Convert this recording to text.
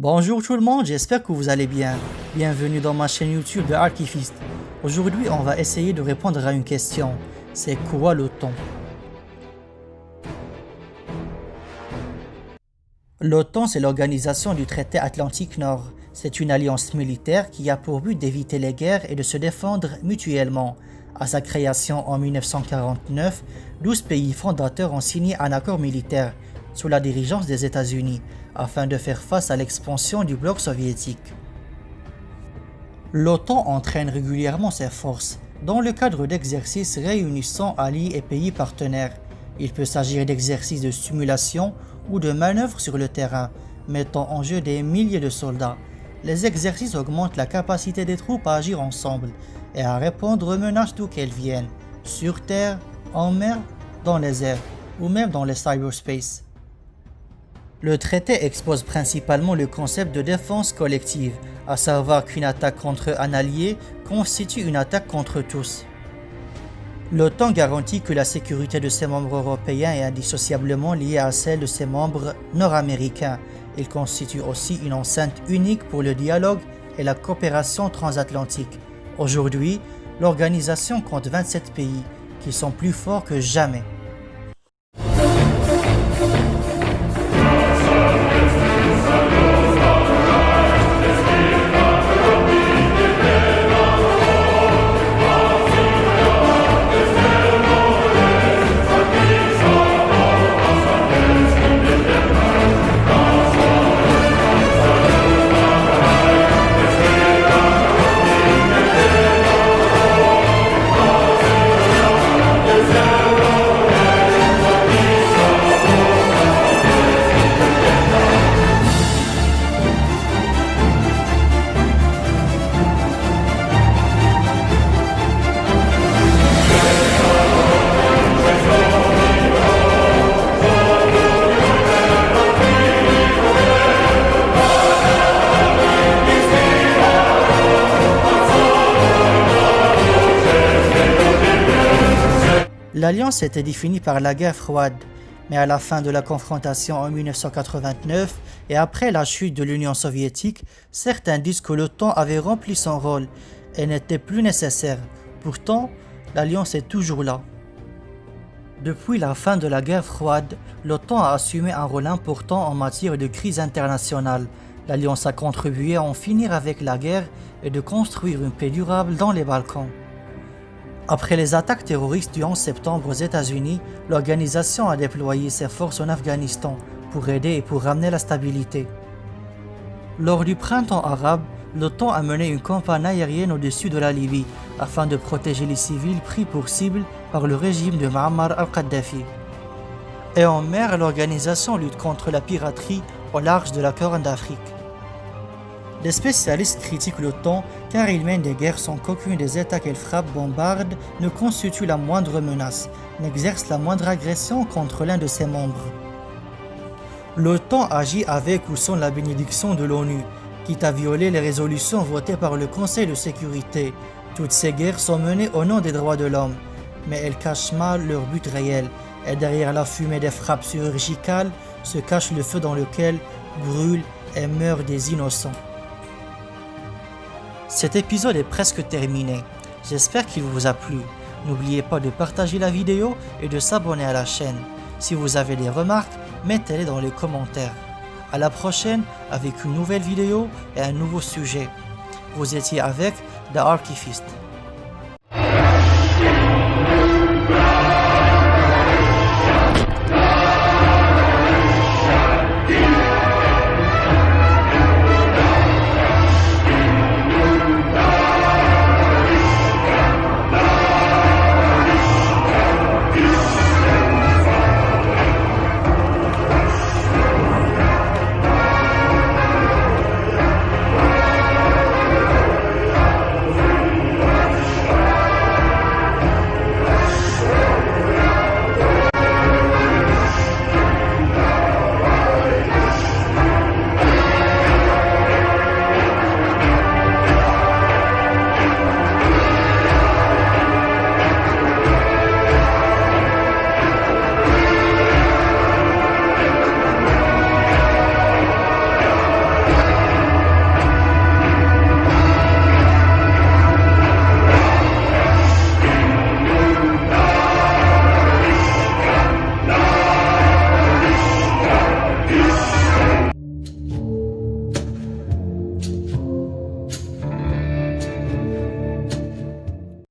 Bonjour tout le monde, j'espère que vous allez bien. Bienvenue dans ma chaîne YouTube de Archiviste. Aujourd'hui, on va essayer de répondre à une question. C'est quoi l'OTAN? L'OTAN, c'est l'organisation du traité Atlantique Nord. C'est une alliance militaire qui a pour but d'éviter les guerres et de se défendre mutuellement. À sa création en 1949, 12 pays fondateurs ont signé un accord militaire sous la dirigeance des États-Unis afin de faire face à l'expansion du bloc soviétique. L'OTAN entraîne régulièrement ses forces dans le cadre d'exercices réunissant alliés et pays partenaires. Il peut s'agir d'exercices de simulation ou de manœuvres sur le terrain, mettant en jeu des milliers de soldats. Les exercices augmentent la capacité des troupes à agir ensemble et à répondre aux menaces d'où qu'elles viennent, sur terre, en mer, dans les airs ou même dans les cyberspace. Le traité expose principalement le concept de défense collective, à savoir qu'une attaque contre un allié constitue une attaque contre tous. L'OTAN garantit que la sécurité de ses membres européens est indissociablement liée à celle de ses membres nord-américains. Il constitue aussi une enceinte unique pour le dialogue et la coopération transatlantique. Aujourd'hui, l'organisation compte 27 pays qui sont plus forts que jamais. L'alliance était définie par la guerre froide, mais à la fin de la confrontation en 1989 et après la chute de l'Union soviétique, certains disent que l'OTAN avait rempli son rôle et n'était plus nécessaire. Pourtant, l'alliance est toujours là. Depuis la fin de la guerre froide, l'OTAN a assumé un rôle important en matière de crise internationale. L'alliance a contribué à en finir avec la guerre et de construire une paix durable dans les Balkans. Après les attaques terroristes du 11 septembre aux États-Unis, l'organisation a déployé ses forces en Afghanistan pour aider et pour ramener la stabilité. Lors du printemps arabe, l'OTAN a mené une campagne aérienne au-dessus de la Libye afin de protéger les civils pris pour cible par le régime de Muammar al-Kadhafi. Et en mer, l'organisation lutte contre la piraterie au large de la Corne d'Afrique. Les spécialistes critiquent l'OTAN car il mène des guerres sans qu'aucun des États qu'elle frappe, bombarde, ne constitue la moindre menace, n'exerce la moindre agression contre l'un de ses membres. L'OTAN agit avec ou sans la bénédiction de l'ONU, quitte à violer les résolutions votées par le Conseil de sécurité. Toutes ces guerres sont menées au nom des droits de l'homme, mais elles cachent mal leur but réel, et derrière la fumée des frappes chirurgicales se cache le feu dans lequel brûlent et meurent des innocents. Cet épisode est presque terminé. J'espère qu'il vous a plu. N'oubliez pas de partager la vidéo et de s'abonner à la chaîne. Si vous avez des remarques, mettez-les dans les commentaires. À la prochaine avec une nouvelle vidéo et un nouveau sujet. Vous étiez avec The Archivist.